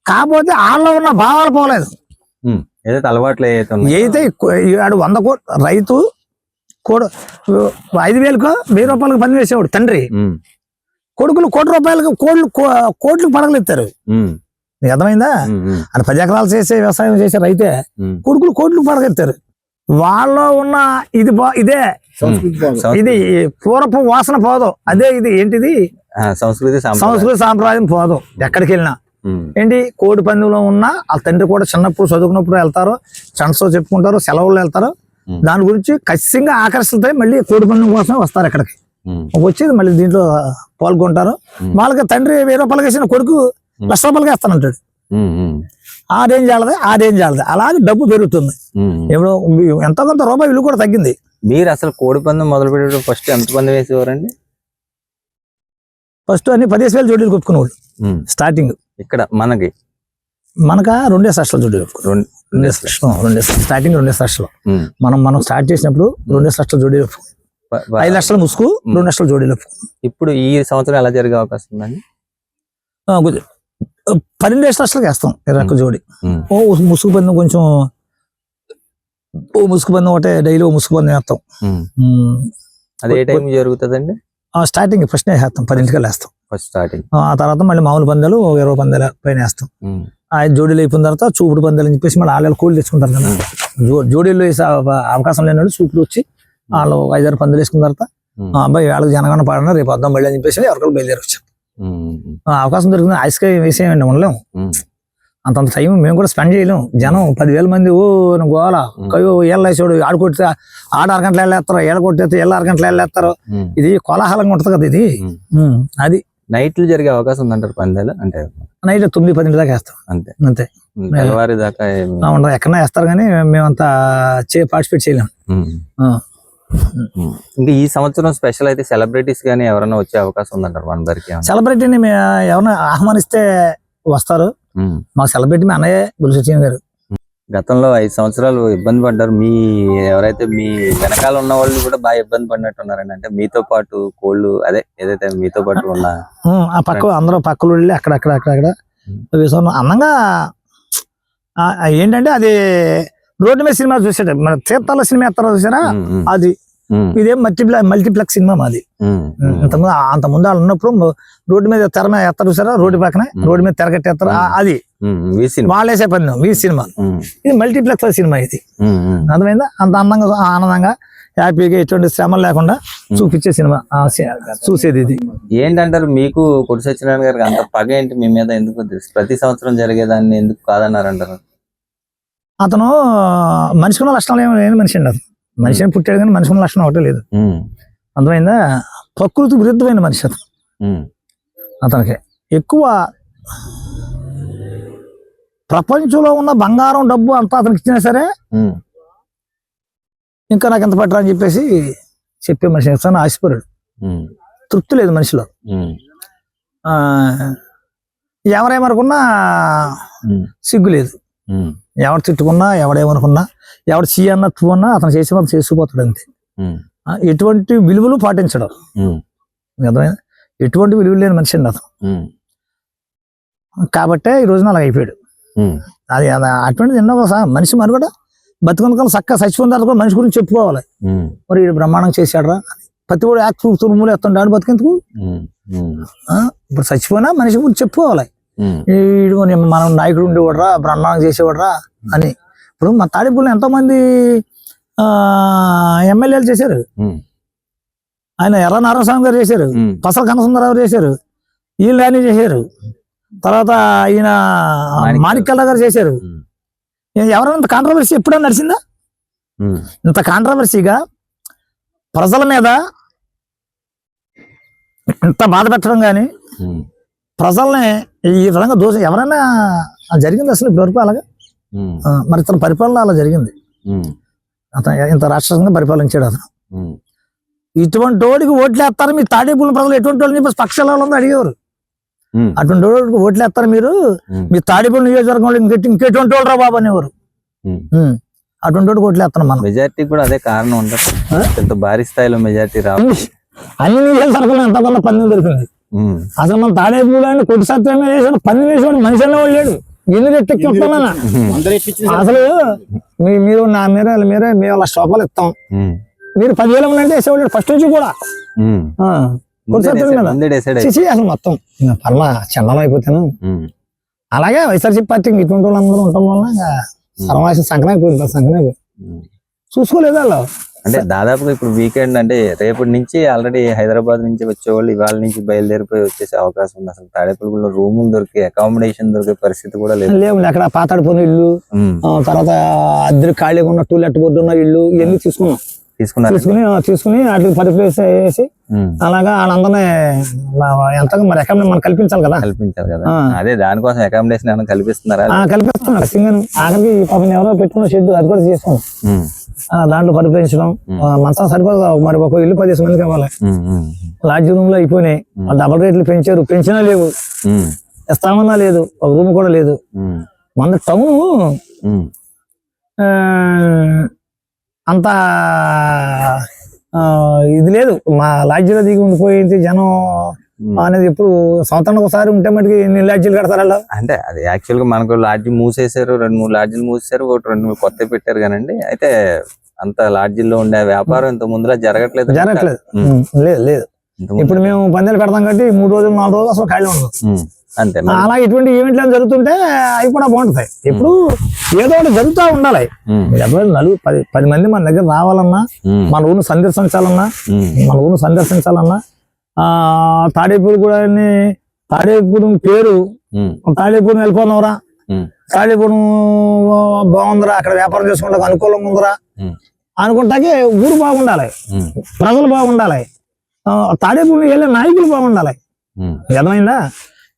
కాకపోతే వాళ్ళలో ఉన్న భావాలు పోలేదు. ఏదైతే అలవాట్లు అయితే 100 కోట్లు రైతు 5,000కు 1,000 రూపాయలకు పని వేసేవాడు తండ్రి, కొడుకులు కోట్లకు పడగలు ఎత్తారు. నీకు అర్థమైందా? అని 10 ఎకరాలు చేసే వ్యవసాయం చేసే రైతే కొడుకులు కోట్లకు పడగెత్తారు. వాళ్ళలో ఉన్న ఇదే ఇది పూర్వపు వాసన పోదు. అదే ఇది ఏంటిది సంస్కృతి సాంప్రదాయం పోదు. ఎక్కడికి వెళ్ళినా ఏంటి కోడి పందెంలో ఉన్న ఆ తండ్రి కూడా చిన్నప్పుడు చదువుకున్నప్పుడు వెళ్తారు, ఫ్రెండ్స్ తో చెప్పుకుంటారు, సెలవులు వెళ్తారు. దాని గురించి ఖచ్చితంగా ఆకర్షిస్తాయి. మళ్ళీ కోడి పందెం కోసం వస్తారు ఇక్కడికి, వచ్చేది మళ్ళీ దీంట్లో పాల్గొంటారు. వాళ్ళకి తండ్రి 1,000 రూపాయలు వేసిన కొడుకు 1,00,000 రూపాయలకి వేస్తానంటాడు. ఆ రేంజ్ చాలదు. అలాగే డబ్బు పెరుగుతుంది. ఇప్పుడు ఎంతో కొంత రూపాయి విలువ కూడా తగ్గింది. మీరు అసలు కోడి పందెం మొదలు పెట్టడం ఫస్ట్ ఎంత పందెం వేసేవారండి? ఫస్ట్ అన్ని 10,000 జోడీలు కొట్టుకునేవాళ్ళు స్టార్టింగ్. ఇక్కడ మనక 2 లక్షల జోడీలు, 2 స్టార్టింగ్ 2 లక్షలు. మనం స్టార్ట్ చేసినప్పుడు 2 లక్షల జోడీలు, 5 లక్షల ముసుగు, 2 లక్షల జోడీలు. ఇప్పుడు ఈ సంవత్సరం ఎలా జరిగే అవకాశం ఉందండి? 12 లక్షలకు వేస్తాం 20 జోడి. ముసుగు పందెం కొంచెం ముసుగు పందెం ఒకటే డైలీ ముసుగు పందెం వేస్తాం. అది ఏ టైం జరుగుతుందండి? స్టార్టింగ్ ఫస్ట్ వేస్తాం, 10 వేస్తాం ఫస్ట్ స్టార్టింగ్. ఆ తర్వాత మళ్ళీ మామూలు పందాలు 20 పందాల పైన వేస్తాం. 5 జోడీలు అయిపోయిన తర్వాత చూపుడు పందాలు అని చెప్పేసి మళ్ళీ వాళ్ళు కూలి తెచ్చుకుంటారు కదా. జోడీలు వేసే అవకాశం లేని వాళ్ళు చూపులు వచ్చి వాళ్ళు 5-6 పందాలు వేసుకున్న తర్వాత అబ్బాయి వాళ్ళకి జనగణ పాడన రేపు వద్దాం మళ్ళీ అని చెప్పేసి ఎవరికైనా బయలుదేరి వచ్చారు. అవకాశం దొరికింది. ఐస్కాయ వేసేయండి, ఉండలేము, అంతంత టైం మేము కూడా స్పెండ్ చేయలేము. జనం 10,000 మంది గోల కయ్యో ఏళ్ళ వేసాడు, ఆడు కొడితే 6 గంటలు వెళ్ళేస్తారు, ఏళ్ళ కొట్టేస్తే 6 గంటలు వెళ్ళేస్తారు. ఇది కోలాహలంగా ఉంటది కదా ఇది. అది నైట్లు జరిగే అవకాశం ఉందంటారు పందాలు? అంటే నైట్ 9-10 దాకా వేస్తాం అంతే. తెల్లవారి దాకా ఉండదు, ఎక్కడన్నా వేస్తారు కానీ మేమంతా పార్టిసిపేట్ చేయలేము. ఇంకా ఈ సంవత్సరం స్పెషల్ అయితే సెలబ్రిటీస్ గానీ ఎవరైనా వచ్చే అవకాశం ఉందంటారు అందరికి? సెలబ్రిటీని ఎవరైనా ఆహ్వానిస్తే వస్తారు. మా సెలబ్రిటీ మీ అన్నయ్య బుల్సచిన్ గారు. గతంలో 5 సంవత్సరాలు ఇబ్బంది పడ్డారు. ఎవరైతే మీ వెనకాల ఉన్న వాళ్ళు కూడా బాగా ఇబ్బంది పడినట్టున్నారండి. అంటే మీతో పాటు కోళ్ళు ఏదైతే మీతో పాటు ఉన్న ఆ పక్క అందరూ పక్కలు వెళ్ళి అక్కడ అందంగా ఏంటంటే అది రోడ్డు మీద సినిమా చూసాడు, మన తీర్థాల సినిమా ఎత్తారో చూసారా అది. ఇదేం మల్టీప్లెక్స్ సినిమా మాది. అంత ముందు వాళ్ళు ఉన్నప్పుడు రోడ్డు మీద తెర మీద ఎత్తారు చూసారా, రోడ్డు పక్కన రోడ్డు మీద తెరగట్టేస్తారు, అది వాళ్ళేసే పని వీ సినిమా. ఇది మల్టీప్లెక్స్ సినిమా ఇది. అర్థమైందా? అంత అందంగా ఆనందంగా హ్యాపీగా ఎటువంటి శ్రమలు లేకుండా చూపించే సినిమా చూసేది ఇది. ఏంటంటారు మీకు కొడి సత్యనారాయణ గారికి అంత పగ ఏంటి మీ మీద? ఎందుకు ప్రతి సంవత్సరం జరిగేదాన్ని ఎందుకు కాదన్నారంటారు? అతను మనిషికున్న లక్షణాలు ఏమి మనిషి అండి. అతను మనిషిని పుట్టాడు కానీ మనిషికున్న లక్షణం ఒకటే లేదు. అర్థమైందా? ప్రకృతి విరుద్ధమైన మనిషి అతను. అతనికి ఎక్కువ ప్రపంచంలో ఉన్న బంగారం డబ్బు అంతా అతనికి ఇచ్చినా సరే ఇంకా నాకు ఎంత పట్టరా అని చెప్పేసి చెప్పే మనిషి. ఇస్తాను ఆశపడాడు, తృప్తి లేదు మనిషిలో. ఎవరేమనుకున్నా సిగ్గు లేదు. ఎవరు తిట్టుకున్నా, ఎవడేమనుకున్నా, ఎవడు చీ అన్న తూ అన్నా అతను చేసిపోతాడు అంతే. ఎటువంటి విలువలు పాటించడం. అర్థమైంది? ఎటువంటి విలువలు లేని మనిషి అండి అతను. కాబట్టే ఈ రోజున అలా అయిపోయాడు. అది అటువంటిది ఎన్నో మనిషి మరి కూడా బతుకున్న చక్కగా చచ్చిపోయిన తర్వాత కూడా మనిషి గురించి చెప్పుకోవాలి. మరి వీడు బ్రహ్మాండం చేశాడరా, ప్రతి కూడా యాక్ట్ తురుములు ఎత్తుండే ఆడు బతికేందుకు. ఇప్పుడు చచ్చిపోయినా మనిషి గురించి చెప్పుకోవాలి. మనం నాయకుడు ఉండేవాడరా, బ్రహ్మాండం చేసేవాడరా అని. ఇప్పుడు మా తాడేపల్లిలో ఎంతో మంది ఎమ్మెల్యేలు చేశారు. ఆయన ఎర్ర నారాయణస్వామి గారు చేశారు, పసల కనసుందరరావు చేశారు, వీళ్ళు అని చేశారు. తర్వాత ఈయన మాణిక్యాల గారు చేశారు. ఎవరైనా ఇంత కాంట్రవర్సీ ఎప్పుడైనా నడిచిందా? ఇంత కాంట్రవర్సీగా ప్రజల మీద ఇంత బాధ పెట్టడం కానీ, ప్రజల్ని ఈ విధంగా దోషం ఎవరైనా జరిగింది అసలు ఇప్పటివరకు అలాగా? మరి ఇతని పరిపాలన అలా జరిగింది. అతను ఇంత రాష్ట్రంగా పరిపాలించాడు అతను. ఉమ్, ఇటువంటి వాడికి ఓట్లు వేస్తారు మీ తాడేపల్లి ప్రజలు ఎటువంటి వాళ్ళు చెప్పేసి పక్షాల వాళ్ళందరూ అడిగేవారు. ఉమ్, అటువంటి వాడికి ఓట్లు వేస్తారు మీరు ఉమ్, మీ తాడేపల్లి నియోజకవర్గం వాళ్ళు ఇంకెటువంటి వాళ్ళు రా బాబు అనేవారు. ఉమ్. అటువంటి వాడికి ఓట్లు వేస్తాను మనం. మెజారిటీ కూడా అదే కారణం ఉంటుంది, ఎంత భారీ స్థాయిలో మెజారిటీ రావు. అన్ని నియోజకవర్గంలో ఎంతకన్నా పందెం దొరికింది. ఉమ్, అసలు మన తాడేపల్లి కొద్ది సత్యమే వేసాడు, పంది వేసాడు, మనిషి అనే వాళ్ళు లేడు. ఎందుకు ఎట్టెక్కి వస్తానా అసలు మీరు నా మీరే మేము ₹1,00,000 ఇస్తాం, ఉమ్, మీరు 10,000 మంది అంటే వేసేవాళ్ళు ఫస్ట్ నుంచి కూడా. ఉమ్. కొద్ది సత్యం మీద ముందే decide చిచి అసలు మొత్తం పర్మ చందనం అయిపోతాను. ఉమ్, అలాగే వైఎస్ఆర్సీపీ పార్టీకి ఇటువంటి వాళ్ళందరూ ఉండటం వల్ల ఇంకా సర్వాసం సంకనైపోయింది. ఉమ్. చూసుకోలేదు వాళ్ళు. అంటే దాదాపుగా ఇప్పుడు వీకెండ్ అంటే రేపటి నుంచి ఆల్రెడీ హైదరాబాద్ నుంచి వచ్చేవాళ్ళు ఇవాళ నుంచి బయలుదేరిపోయి వచ్చేసే అవకాశం ఉంది. అసలు తాడేపల్లిగూడలో రూములు దొరికే అకామిడేషన్ దొరికే పరిస్థితి కూడా లేదు. లేవు అక్కడ పాతాడిపోయిన ఇల్లు, ఉమ్, తర్వాత అద్దె ఖాళీగా ఉన్న టూలెట్ బోర్డు ఉన్న ఇల్లు ఇవన్నీ తీసుకున్నారు. తీసుకుని వాటికి 10 ప్లేస్ వేసి ఉమ్, అలాగా వాళ్ళందరినీ ఎంతగా మరి ఎక్కడ మనం కల్పించాలి కదా. కల్పించాలి కదా. అదే దానికోసం అకామిడేషన్ ఏమైనా కల్పిస్తున్నారా? కల్పిస్తున్నారు. సింగన్ ఆఖరికి పాపం ఎవరో పెట్టుకున్న షెడ్ అది కూడా చేసుకోండి. ఉమ్, దాంట్లో పరిపాలించడం మంచం సరిపోదు, మరి ఒక ఇల్లు 10 మంది కావాలి. ఉమ్, ఉమ్, లాడ్జ్ రూమ్ లో అయిపోయినాయి, డబల్ రేట్లు పెంచారు, పెంచినా లేవు, ఉమ్, ఇస్తామన్నా లేదు, ఒక రూమ్ కూడా లేదు. ఉమ్, మన టౌన్ ఉమ్, అంత ఇది లేదు. మా లాడ్జీలో దిగి ఉండిపోయింది జనం అనేది ఎప్పుడు సంవత్సరానికి ఒకసారి ఉంటే మటుకి ఎన్ని లాడ్జీలు కడతారు వాళ్ళు. అంటే అది యాక్చువల్ గా మనకు లాడ్జీ మూసేశారు, 2-3 లాడ్జీలు మూసేశారు, ఒకటి 2-3 కొత్త పెట్టారు కానండి. అయితే అంత లాడ్జీల్లో ఉండే వ్యాపారం ఇంత ముందులా జరగట్లేదు. లేదు లేదు. ఇప్పుడు మేము పందాలు పెడతాం కాబట్టి 3 రోజులు 4 రోజులు అసలు ఖాళీ ఉండదు. అంతే. అలా ఇటువంటి ఈవెంట్లు జరుగుతుంటే అవి కూడా బాగుంటాయి. ఇప్పుడు ఏదో ఒకటి జరుగుతూ ఉండాలి. 10 మంది మన దగ్గర రావాలన్నా, మన ఊరిని సందర్శించాలన్నా తాడేపూడి పేరు తాడేపూడి వెళ్ళిపోదాంరా, తాడేపూడి బాగుందిరా, అక్కడ వ్యాపారం చేసుకుంటా అనుకూలంగా ఉందిరా అనుకుంటాకి ఊరు బాగుండాలి, ప్రజలు బాగుండాలి, తాడేపూడి వెళ్ళే నాయకులు బాగుండాలి. అర్థమైందా?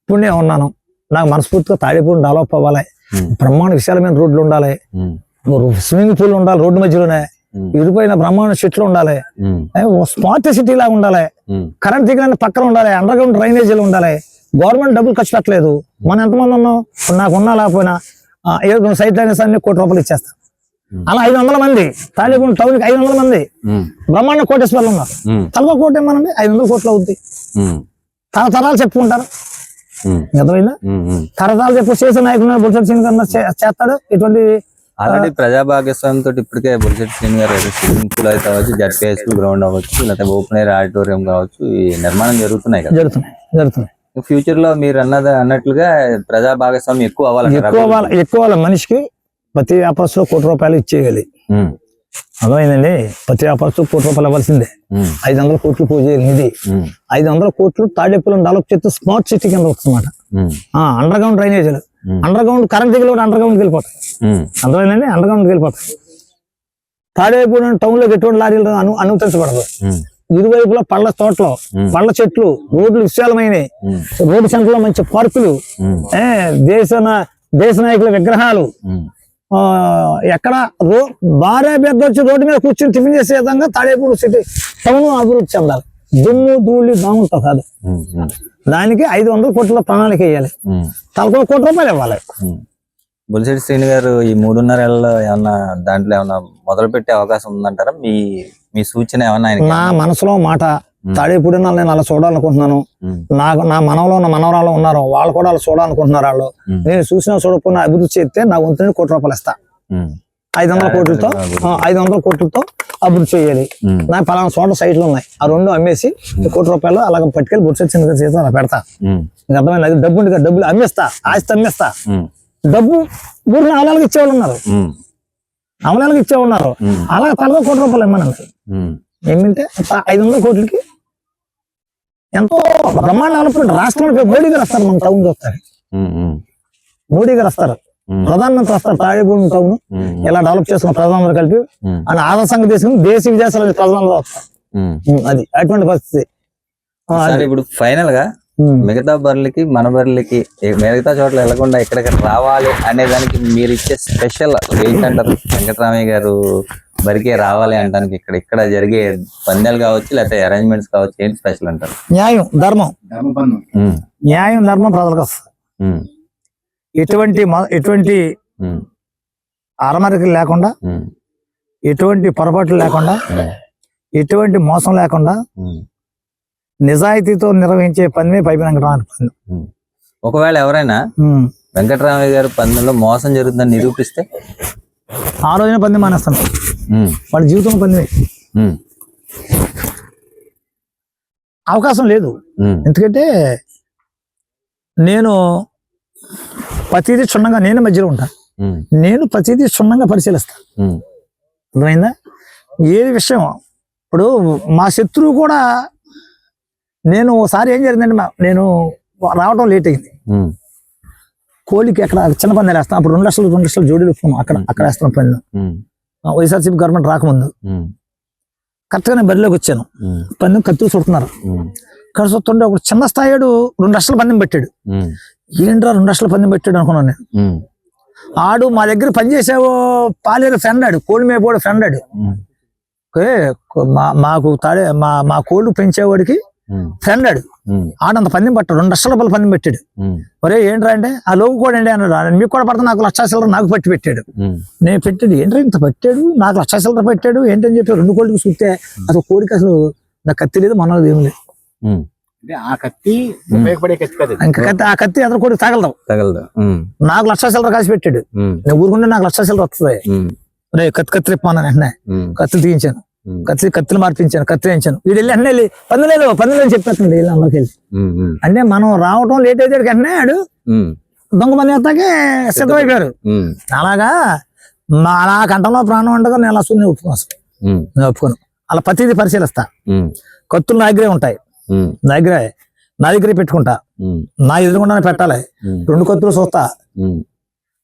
ఇప్పుడు నేను ఉన్నాను, నాకు మనస్ఫూర్తిగా తాడేపూడి డెవలప్ అవ్వాలి, బ్రహ్మాండ విశాలమైన రోడ్లు ఉండాలి, స్విమ్మింగ్ పూల్ ఉండాలి రోడ్డు మధ్యలోనే, ఇరుపైన బ్రహ్మాండ చెట్లు ఉండాలి, స్మార్ట్ సిటీ లాగా ఉండాలి, కరెంట్ దిగిన పక్కన ఉండాలి, అండర్ గ్రౌండ్ డ్రైనేజీలు ఉండాలి. గవర్నమెంట్ డబ్బులు ఖర్చు పెట్టలేదు. మనం ఎంతమంది ఉన్నాం, నాకు ఉన్నా లేకపోయినా ఏదో సైట్ డ్రైనేజ్ అన్ని ₹1,00,000 ఇచ్చేస్తాం. అలా 500 మంది తాడేపూడి టౌన్ కి 500 మంది బ్రహ్మాండ కోటేశ్వర్లు ఉన్నారు. తలక కోట ఏమనండి 500 కోట్లు అవుద్ది. తరతరాలు చెప్పుకుంటారు. అర్థమైందా? తరతరాలు చెప్పు చేసే నాయకుడు బొత్స చేస్తాడు. ఇటువంటి ఆల్రెడీ ప్రజా భాగస్వామ్యంతో ఇప్పటికే బొలిశెట్టి శ్రీని గారు స్విమ్మింగ్ పూల్ అయితే అవ్వచ్చు, జడ్పీఎస్ గ్రౌండ్ అవ్వచ్చు, లేకపోతే ఓపెన్ ఎయిర్ ఆడిటోరియం కావచ్చు, ఈ నిర్మాణం జరుగుతున్నాయి కదా. జరుగుతున్నాయి. ఫ్యూచర్ లో మీరు అన్నట్లుగా ప్రజా భాగస్వామ్యం ఎక్కువ అవ్వాలి. మనిషికి ప్రతి వ్యాపారస్తులు ₹1,00,000 ఇచ్చేయాలి. అర్థమైందండి? ప్రతి వ్యాపారస్తు ₹1,00,000 ఇవ్వాల్సిందే. 500 కోట్లు పూజ నిధి. 500 కోట్లు తాడేపల్లిని డెవలప్ చేస్తే స్మార్ట్ సిటీ కింద వస్తుందన్నమాట. అండర్ గ్రౌండ్ డ్రైనేజీలు, అండర్ గ్రౌండ్ కరెంట్ దిగులు కూడా అండర్ గ్రౌండ్కి వెళ్ళిపోతాయి. అర్థమైందండి? అండర్ గ్రౌండ్కి వెళ్ళిపోతాయి. తాడేపల్లి టౌన్ లోకి ఎటువంటి లారీలు అనుమతించబడదు. ఇరువైపులా పళ్ళ తోటలు, పళ్ళ చెట్లు, రోడ్లు విశాలమైనవి, రోడ్డు సెంటర్లో మంచి పార్కులు, దేశ నాయకుల విగ్రహాలు, ఎక్కడ భార్య పెద్ద వచ్చి రోడ్డు మీద కూర్చొని టిఫిన్ చేసే విధంగా తాడేపూడి సిటీ టౌన్ అభివృద్ధి చెందాలి. దుమ్ము ధూళి దాముతో కాదు. దానికి 500 కోట్ల ప్రణాళిక వేయాలి. తలకు ₹1,00,000 ఇవ్వాలి. బొలిశెట్టి శ్రీని గారు ఈ 3.5 ఏళ్ళలో ఏమన్నా దాంట్లో ఏమన్నా మొదలు పెట్టే అవకాశం ఉందంటారా? మీ సూచన ఏమన్నా? నా మనసులో మాట తాడేపూడి నేను అలా చూడాలనుకుంటున్నాను. నా మనవలో ఉన్న మనవరాలు ఉన్నారు, వాళ్ళు కూడా అలా చూడాలనుకుంటున్నారు. వాళ్ళు నేను చూసినా చూడకపోయినా అభివృద్ధి చేస్తే నా వంతుని ₹1,00,000 ఇస్తా. 500 కోట్లతో అభివృద్ధి చేయాలి. నాకు పలానా చోట సైట్లు ఉన్నాయి, ఆ 2 అమ్మేసి ₹1,00,000 అలాగ పట్టుకెళ్ళి బొలిశెట్టి శ్రీని గారి చేతిలో అలా పెడతా. అర్థమైంది? అది డబ్బు ఉంటే డబ్బులు అమ్మేస్తా, ఆస్తి అమ్మేస్తా. డబ్బు ఊరిని అవలాలకు ఇచ్చేవాళ్ళు ఉన్నారు, అలా తలగా ₹1,00,000 ఇమ్మనండి. ఏమింటే 500 కోట్లకి ఎంతో బ్రహ్మాండ డెవలప్మెంట్. రాష్ట్రానికి మోడీ గారు వస్తారు, మన టౌన్ వస్తారు, మోడీ గారు వస్తారు, ప్రధానమంత్రి వస్తారు. తాడేపూడి టౌన్ ఇలా డెవలప్ చేసుకున్న ప్రధానమంత్రి కలిపి అని ఆదర్శంగా తీసుకుని దేశ విదేశాల ప్రధానంలో వస్తారు. అది అటువంటి పరిస్థితి. ఇప్పుడు ఫైనల్ గా మిగతా బర్రెలకి మన బర్రెలకి మిగతా చోట్ల వెళ్లకుండా ఎక్కడికి రావాలి అనే దానికి మీరు ఇచ్చే స్పెషల్ ఏంటంటారు? వెంకటరామయ్య గారు బరికే రావాలి అంటానికి ఇక్కడ జరిగే పందాలు కావచ్చు లేకపోతే అరేంజ్మెంట్స్ కావచ్చు ఏంటి స్పెషల్ అంటారు? న్యాయం, ధర్మం. ఉమ్, న్యాయం, ధర్మం ప్రజలకు వస్తుంది. ఉమ్, ఎటువంటి ఉమ్, అరమరికలు లేకుండా, ఉమ్, ఎటువంటి పొరపాట్లు లేకుండా, ఎటువంటి మోసం లేకుండా ఉమ్, నిజాయితీతో నిర్వహించే పని పైపు వెంకటరామయ్య పని. ఉమ్. ఒకవేళ ఎవరైనా వెంకటరామయ్య గారి పందెంలో మోసం జరుగుతుందని నిరూపిస్తే ఆ రోజున పందెం మానేస్తాను. ఉమ్, వాళ్ళ జీవితంలో పందెమే, ఉమ్, అవకాశం లేదు. ఉమ్, ఎందుకంటే నేను ప్రతిదీ క్షుణ్ణంగా నేనే మధ్యలో ఉంటాను. ఉమ్, నేను ప్రతిదీ క్షుణ్ణంగా పరిశీలిస్తాను. ఉమ్, అర్థమైందా? ఏది విషయం ఇప్పుడు మా శత్రువు కూడా నేను ఒకసారి ఏం జరిగిందంటే నేను రావడం లేట్ అయింది. ఉమ్, కోడికి అక్కడ చిన్న పందాలు వేస్తాను. అప్పుడు 2 లక్షలు జోడీలు ఒప్పుకున్నాం. అక్కడ వేస్తాను పందెం. ఉమ్, వైఎస్ఆర్సీపీ గవర్నమెంట్ రాకముందు ఉమ్, కరెక్ట్గా నేను బరిలోకి వచ్చాను. ఉమ్, పందెం కత్తులు చుడుతున్నారు. ఉమ్, ఇక్కడ చూస్తుంటే ఒక చిన్న స్థాయిడు 2 లక్షల పందెం పెట్టాడు. ఉమ్, ఏంట్రా 2 లక్షల పందెం పెట్టాడు అనుకున్నాను నేను. ఉమ్, ఆడు మా దగ్గర పనిచేసావో పాలేరు ఫ్రెండ్ ఆడు, కోడి మేపోడు ఫ్రెండ్ ఆడు. ఉమ్, ఓకే, మాకు మా కోళ్ళు పెంచేవాడికి ఉమ్, ఫ్రెండ్ ఆడు. ఉమ్, ఆడంత పందెం పట్టాడు, 2 లక్షల రూపాయలు పందెం పెట్టాడు. ఉమ్, ఒరే ఏంట్రా అంటే ఆ లోపు కూడా అండి అన్నాడు. మీకు కూడా పడతా, నాకు 1,00,000 చిల్లర నాకు పట్టి పెట్టాడు. ఉమ్, నేను పెట్టాడు, ఏంట్రా ఇంత పెట్టాడు, నాకు 1,00,000 చిల్లర పెట్టాడు ఏంటని చెప్పి 2 కోళ్ళకి చూస్తే అసలు కోడికి అసలు నాకు కత్తి లేదు, మనది ఏమి లేదు. ఉమ్, ఆ కత్తి ఉపయోగపడే కత్తి కాదు. ఇంకా ఆ కత్తి అతను కోడికి తగలదు. ఉమ్, నాకు 1,00,000 చిల్లర కాసి పెట్టాడు. ఉమ్, నేను ఊరుకుంటే నాకు 1,00,000 చిల్లర వస్తుంది. ఉమ్, రే కత్తి రిప్పాను వెంటనే ఉమ్, కత్తులు తీయించాను, ఉమ్, కత్తులు మార్పించాను, కత్తి వేయించాను. వీడు వెళ్ళి వెంటనే వెళ్ళి పందులు అని చెప్పేస్తుంది వీళ్ళు అందరికి వెళ్ళి. ఉమ్, ఉమ్, అంటే మనం రావటం లేట్ అయితే వెంటనే ఆడు ఉమ్, దొంగ పని చేస్తాకే సిద్ధమైపోయారు. ఉమ్, అలాగా నా కంఠంలో ప్రాణం ఉండగా నేను అసలు నేను ఒప్పుకోను. అసలు ఉమ్, నేను ఒప్పుకోను. అలా ప్రతిదీ పరిశీలిస్తా. ఉమ్, కత్తులు నా దగ్గరే ఉంటాయి, ఉమ్, నా దగ్గరే పెట్టుకుంటా. ఉమ్, నా ఎదురుగుండానే పెట్టాలి. ఉమ్, 2 కత్తులు చూస్తా, ఉమ్,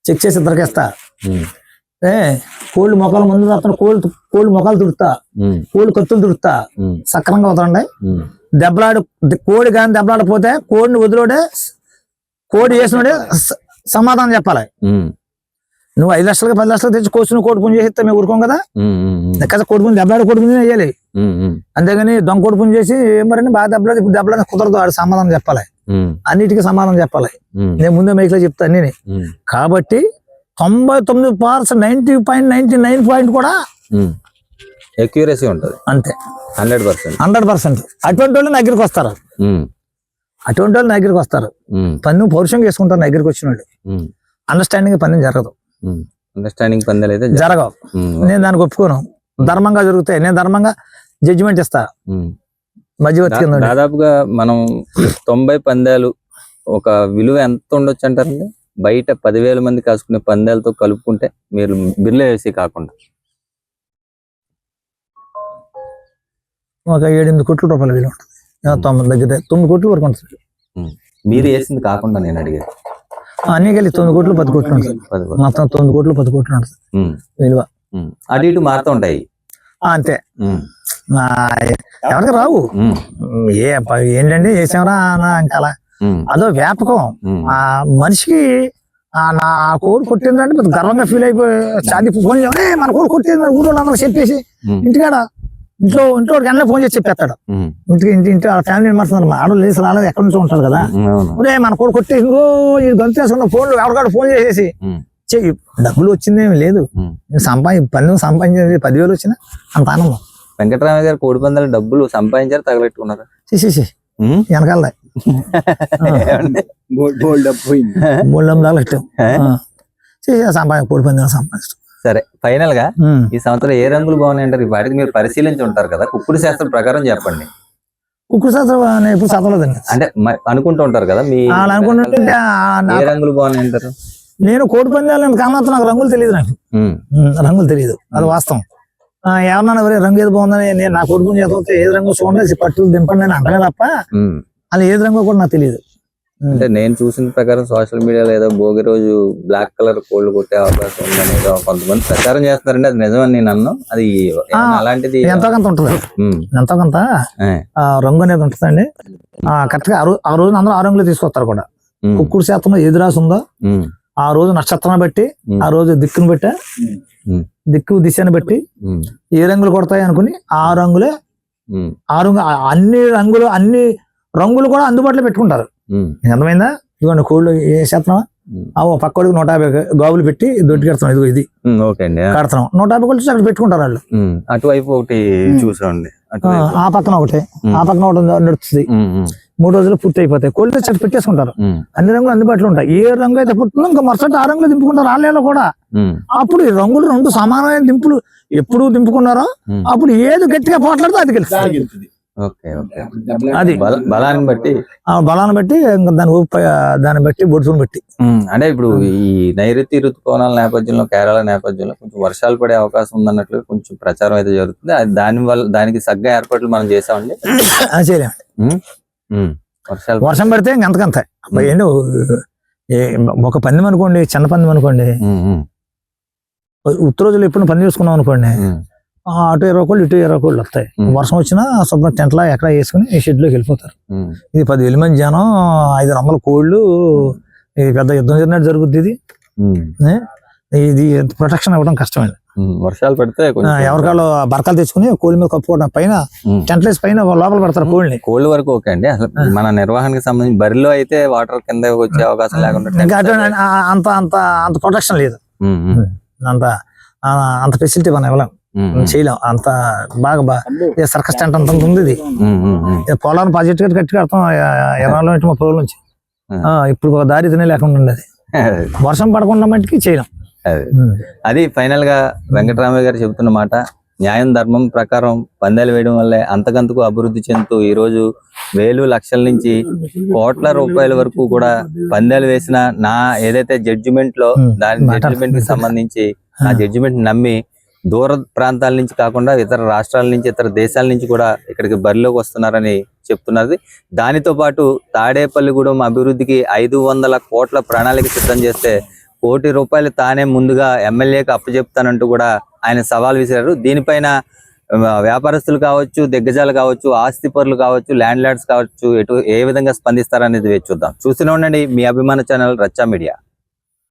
చెక్ చేసి ఇద్దరికేస్తా. ఉమ్, కోళ్ళు మొక్కల ముందు అతను కోళ్ళు మొక్కలు తుడుతా, ఉమ్, కోళ్ళు కత్తులు తుడుతా. ఉమ్, సక్రమంగా వదలండి. ఉమ్, కోడి కానీ దెబ్బలాడిపోతే కోడిని వదిలోడే, కోడి వేసినోడే సమాధానం చెప్పాలి. ఉమ్, నువ్వు 5 లక్షలకి 10 లక్షలు తెచ్చి కోసిన కోడి పుంజు చేస్తే మేము ఊరుకోం కదా. ఉమ్, ఉమ్, కదా కోడి పుంజు దెబ్బలాడి కోడి పుంజు వేయాలి. ఉమ్, ఉమ్, అంతేగాని దొంగ కోడి పుంజు చేసి ఏమరండి బాగా దెబ్బలాడి ఇప్పుడు దెబ్బలాడి కుదరదు. ఆడు సమాధానం చెప్పాలి, ఉమ్, అన్నిటికీ సమాధానం చెప్పాలి. ఉమ్, నేను ముందే మైక్లో చెప్తా అన్ని. ఉమ్, కాబట్టి 99% 90.99 కూడా అక్యూరసీ ఉంటుంది అంతే. 100%. 100% అటువంటి వాళ్ళు నా దగ్గరికి వస్తారు. ఉమ్, అటువంటి వాళ్ళు నా దగ్గరికి వస్తారు. ఉమ్, పన్ను పౌరుషంగా వేసుకుంటారు నా దగ్గరికి వచ్చిన వాళ్ళు. ఉమ్, అండర్స్టాండింగ్ పని జరగదు, ఉమ్, అండర్స్టాండింగ్ పందాలు అయితే జరగవు. ఉమ్, నేను దానికి ఒప్పుకోను. ధర్మంగా జరుగుతాయి, నేను ధర్మంగా జడ్జిమెంట్ ఇస్తా. ఉమ్. మధ్యవర్తి కింద ఉండి. దాదాపుగా మనం 90 పందాలు ఒక విలువ ఎంత ఉండొచ్చు అంటారండి? బయట 10,000 మంది కాసుకునే పందాలతో కలుపుకుంటే మీరు బిర్లా వేసి కాకుండా ఒక 7-8 కోట్ల రూపాయల విలువ ఉంటుంది. 9 కోట్ల వరకు ఉంటుంది. మీరు వేసింది కాకుండా నేను అడిగేది అన్ని కలిసి 9 కోట్లు 10 కోట్లు ఉంటుంది. 10 కోట్లు. మొత్తం 9 కోట్లు 10 కోట్లు ఉంటుంది విలువ. అటు ఇటు మారుతూ ఉంటాయి. అంతే. ఉమ్, ఎవరికి రావు. ఉమ్, ఏంటంటే వేసామరా ఇంకా అలా ఉమ్, అదో వ్యాపకం. ఆ మనిషికి నా కోడి కొట్టిందంటే పెద్ద గర్వంగా ఫీల్ అయిపోయి చాది ఫోన్ మన కోడి కొట్టింది ఊళ్ళో అందరూ చెప్పేసి ఇంటికాడ ఇంట్లో అన్నీ ఫోన్ చేసి చెప్పేస్తాడు. ఉమ్, ఇంటి ఫ్యామిలీ మెంబర్స్ ఆడలు లేసి రాలేదు ఎక్కడి నుంచో ఉంటారు కదా. అవును. ఒరే మన కోడి కొట్టేసి గంతేసుకున్న ఫోన్లు ఎవరికాడు ఫోన్ చేసేసి ఉమ్, చెయ్యి. డబ్బులు వచ్చిందేమి లేదు, ఉమ్. పన్ను సంపాదించేది 10,000 వచ్చినా అంత ఆనందం. వెంకటరామయ్య గారు కోడి పందాలు డబ్బులు సంపాదించారు, తగలెట్టుకున్నారు. చేసేసి వెనకాల గోల్డ్ డబ్బు పోయింది. 300 లక్షలు సంపాదించ కోడి పందాలు సంపాదించడం. సరే, ఫైనల్ గా ఈ సంవత్సరం ఏ రంగులు బాగున్నాయి అంటారు? వాటికి మీరు పరిశీలించి ఉంటారు కదా, కుక్కుడు శాస్త్రం ప్రకారం చెప్పండి. కుక్కుడు శాస్త్రం నేను ఎప్పుడు చదవలేదండి. అంటే అనుకుంటూ ఉంటారు కదా, మీ అనుకుంటుంటే ఏ రంగులు బాగున్నాయి అంటారు? నేను కోడి పందాలు కామాత్రం నాకు రంగులు తెలియదు. నాకు రంగులు తెలియదు, అది వాస్తవం. ఎవరన్నా ఎవరే రంగు ఏది బాగుందని నేను నా కోడి పుంజు చేస్తే ఏది రంగు చూడండి పట్టులు దింపండి నేను అంటనే తప్ప అలా ఏది రంగు కూడా నాకు తెలియదు. అంటే నేను చూసిన ప్రకారం సోషల్ మీడియాలో ఏదో భోగి రోజు బ్లాక్ కలర్ కోళ్ళు కొట్టే అవకాశం ఉందని ఏదో కొంతమంది ప్రచారం చేస్తున్నారండి. అది నిజమని నేను అన్నాను. అది అలాంటిది ఎంతో కొంత ఉంటుంది, ఎంతో కొంత రంగు అనేది ఉంటుందండి. కరెక్ట్ గా ఆ రోజు అందరూ ఆ రంగులో తీసుకొస్తారు కూడా. కుక్కుడు శాతంలో ఏది రాసి ఉందో ఆ రోజు నక్షత్రం బట్టి, ఆ రోజు దిక్కును బట్టి ఉమ్, దిక్కు దిశను బట్టి ఉమ్, ఏ రంగులు కొడతాయి అనుకుని ఆ రంగులే ఉమ్, అన్ని రంగులు కూడా అందుబాటులో పెట్టుకుంటారు. ఉమ్, అర్థమైందా? ఇదిగోండి కోళ్ళు వేసేస్తున్నావా? ఉమ్. పక్కడికి 150 గాబులు పెట్టి దొడ్డి కడతాం. ఇదిగో ఇది ఓకే అండి. కడతాం. 150 కోళ్ళు అక్కడ పెట్టుకుంటారు వాళ్ళు. అటువైపు ఒకటి చూసాండి. ఆ పక్కన ఒకటి, ఆ పక్కన ఒకటి నడుస్తుంది. 3 రోజులు పూర్తి అయిపోతాయి. కోళ్ళు చెట్టు పెట్టేసుకుంటారు. అన్ని రంగులు అందుబాటులో ఉంటాయి. ఏ రంగు అయితే పుట్టిందో ఇంకా మరుసటి ఆ రంగులు దింపుకుంటారు. ఆలయాలు కూడా అప్పుడు ఈ రంగులు 2 సమానమైన దింపులు ఎప్పుడు దింపుకున్నారో అప్పుడు ఏది గట్టిగా పోట్లాడితే అది గెలుస్తుంది. Okay okay. అది బలాన్ని బట్టి బలాన్ని బట్టి ఇంకా దాన్ని బట్టి బొడుసును బట్టి. అంటే ఇప్పుడు ఈ నైరుతి ఋతుపవనాల నేపథ్యంలో, కేరళ నేపథ్యంలో కొంచెం వర్షాలు పడే అవకాశం ఉందన్నట్లు కొంచెం ప్రచారం అయితే జరుగుతుంది. దానికి తగ్గ ఏర్పాట్లు మనం చేసామండి. చేయలేము. వర్షం పడితే ఇంకంతకంత ఏంటి, ఒక పందెం అనుకోండి, చిన్న పందెం అనుకోండి, ఉత్తర రోజులు ఎప్పుడు పని చేసుకున్నాం అనుకోండి, అటు 20 కోళ్ళు ఇటు 20 కోళ్ళు వస్తాయి. వర్షం వచ్చినా శుభ్రం టెంట్లా ఎక్కడ వేసుకుని ఈ షెడ్ లోకి వెళ్ళిపోతారు. ఇది 10,000 మంది జనం, 500 కోళ్ళు, ఇది పెద్ద యుద్ధం జరిగినట్టు జరుగుద్ది. ఇది ప్రొటెక్షన్ ఇవ్వడం కష్టమైంది. వర్షాలు పడితే ఎవరికాళ్ళు బరకాలు తెచ్చుకుని కోళ్ళ మీద కప్పుకోవడం, పైన టెంట్ వేసి పైన లోపల పెడతారు కోళ్ళని. కోళ్ళ వరకు ఓకే అండి. అసలు మన నిర్వహణకి సంబంధించి బరిలో అయితే వాటర్ కింద వచ్చే అవకాశం లేకుండా ఇంకా అంత అంత అంత ప్రొటెక్షన్ లేదు. అంత ఫెసిలిటీ మనం ఇవ్వలేం, చేయలేం. అంత బాగా సర్కస్ టెంట్ అంత ఉంది. ఇది పోలారం ప్రాజెక్ట్ కట్టి కడతాం 20-30 రోజుల నుంచి. ఇప్పుడు ఒక దారి తినే లేకుండా ఉండేది. వర్షం పడకుండా మట్టికి చేయలేం. అది ఫైనల్ గా వెంకటరామయ్య గారు చెబుతున్న మాట. న్యాయం ధర్మం ప్రకారం పందాలు వేయడం వల్లే అంతకంతకు అభివృద్ధి చెందుతూ ఈ రోజు వేలు లక్షల నుంచి కోట్ల రూపాయల వరకు కూడా పందాలు వేసిన నా ఏదైతే జడ్జిమెంట్ లో దాని జడ్జిమెంట్ కి సంబంధించి ఆ జడ్జిమెంట్ నమ్మి దూర ప్రాంతాల నుంచి కాకుండా ఇతర రాష్ట్రాల నుంచి, ఇతర దేశాల నుంచి కూడా ఇక్కడికి బరిలోకి వస్తున్నారని చెప్తున్నది. దానితో పాటు తాడేపల్లిగూడెం అభివృద్ధికి 500 కోట్ల ప్రణాళిక సిద్ధం చేస్తే 1 కోటి రూపాయలు తానే ముందుగా ఎమ్మెల్యేకి అప్పచెప్తానంటూ కూడా ఆయన సవాల్ విసిరారు. దీనిపైన వ్యాపారస్తులు కావచ్చు, దిగ్గజాలు కావచ్చు, ఆస్తిపరులు కావచ్చు, ల్యాండ్ లార్డ్స్ కావచ్చు, ఏ విధంగా స్పందిస్తారనేది వేచి చూద్దాం. చూస్తూనే ఉండండి మీ అభిమాన ఛానల్ రచ్చా మీడియా.